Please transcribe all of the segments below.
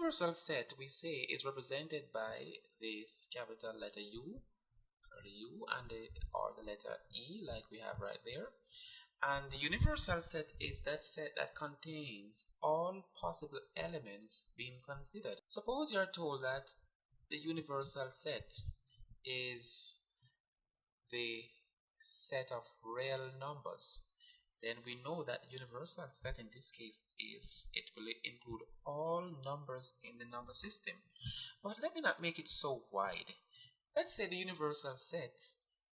universal set, we say, is represented by this capital letter U, or the U, and or the letter E, like we have right there. And the universal set is that set that contains all possible elements being considered. Suppose you're told that the universal set is the set of real numbers, then we know that the universal set in this case it will include all numbers in the number system. But let me not make it so wide. Let's say the universal set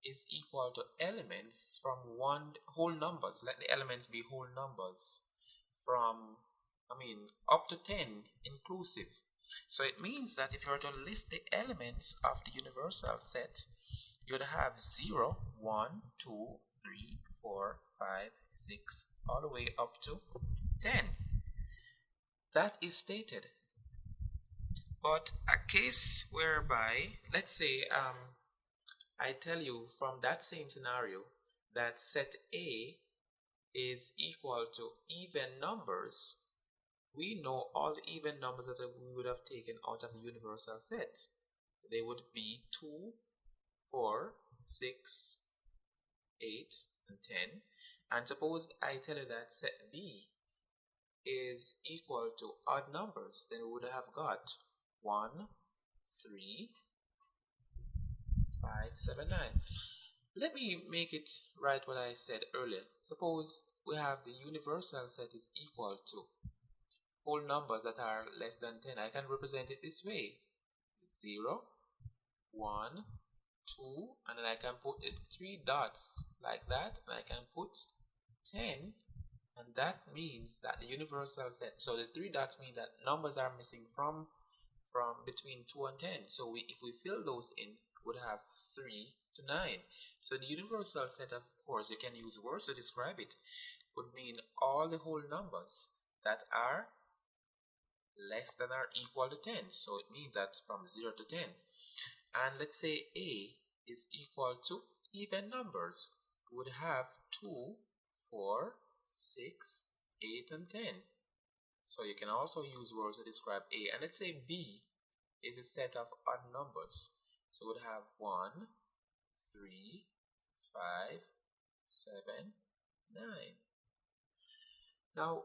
is equal to elements from whole numbers. Let the elements be whole numbers from, up to 10 inclusive. So it means that if you were to list the elements of the universal set, you would have 0, 1, 2, 3, 4, 5, 6, all the way up to 10. That is stated. But a case whereby, let's say, I tell you from that same scenario that set A is equal to even numbers, we know all the even numbers that we would have taken out of the universal set. They would be 2, 4, 6, 8, and 10. And suppose I tell you that set B is equal to odd numbers, then we would have got 1, 3, 5, 7, 9. Let me make it right what I said earlier. Suppose we have the universal set is equal to whole numbers that are less than 10. I can represent it this way: 0, 1, 2, and then I can put it 3 dots like that, and I can put 10, and that means that the universal set, so the 3 dots mean that numbers are missing from between 2 and 10. So if we fill those in, we would have 3 to 9. So the universal set, of course, you can use words to describe it, would mean all the whole numbers that are less than or equal to 10. So it means that from 0 to 10. And let's say A is equal to even numbers. We would have 2, 4, 6, 8, and 10. So you can also use words to describe A. And let's say B is a set of odd numbers. So we would have 1, 3, 5, 7, 9. Now,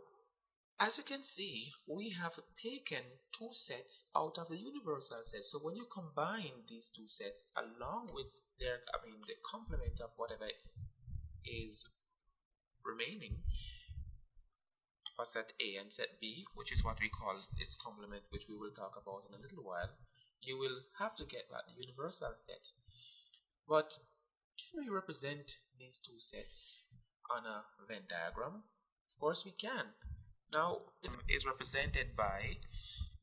as you can see, we have taken 2 sets out of the universal set. So when you combine these 2 sets along with their, the complement of whatever is remaining for set A and set B, which is what we call its complement, which we will talk about in a little while, you will have to get back the universal set. But can we represent these 2 sets on a Venn diagram? Of course we can. Now it is represented by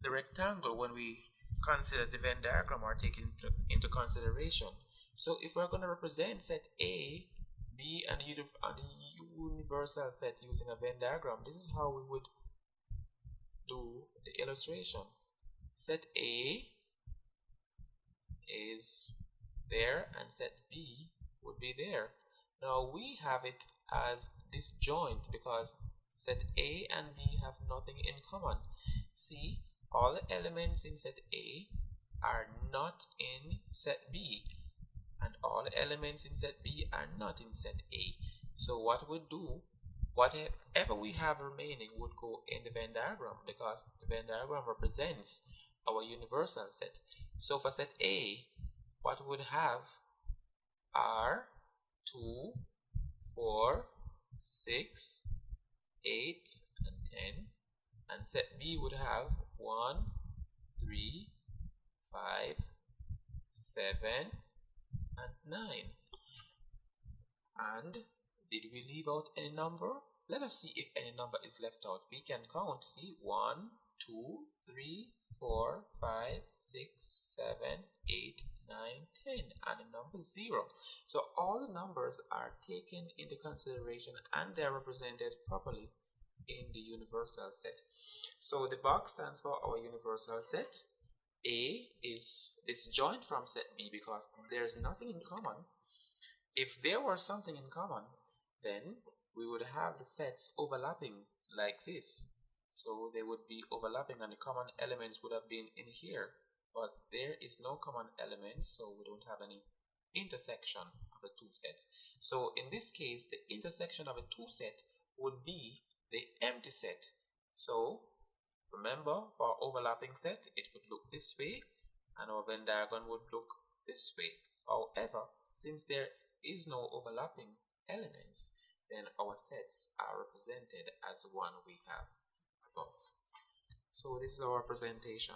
the rectangle when we consider the Venn diagram or take into consideration. So if we're going to represent set A, B, and the universal set using a Venn diagram, this is how we would do the illustration. Set A is there and set B would be there. Now we have it as disjoint because set A and B have nothing in common. See, all the elements in set A are not in set B, and all the elements in set B are not in set A. So what we do, whatever we have remaining would go in the Venn diagram because the Venn diagram represents our universal set. So for set A, what we would have are 2, 4, 6, 8, and 10, and set B would have 1, 3, 5, 7, and 9. And did we leave out any number? Let us see if any number is left out. We can count. See, 1, 2, 3, 4, 5, 6, 7, 8, 9, 10, and the number 0. So all the numbers are taken into consideration and they are represented properly in the universal set. So the box stands for our universal set. A is disjoint from set B because there is nothing in common. If there were something in common, then we would have the sets overlapping like this. So they would be overlapping and the common elements would have been in here, but there is no common element, so we don't have any intersection of the two sets. So in this case, the intersection of a two set would be the empty set. So remember, for our overlapping set, it would look this way, and our Venn diagram would look this way. However, since there is no overlapping elements, then our sets are represented as the one we have above. So this is our presentation.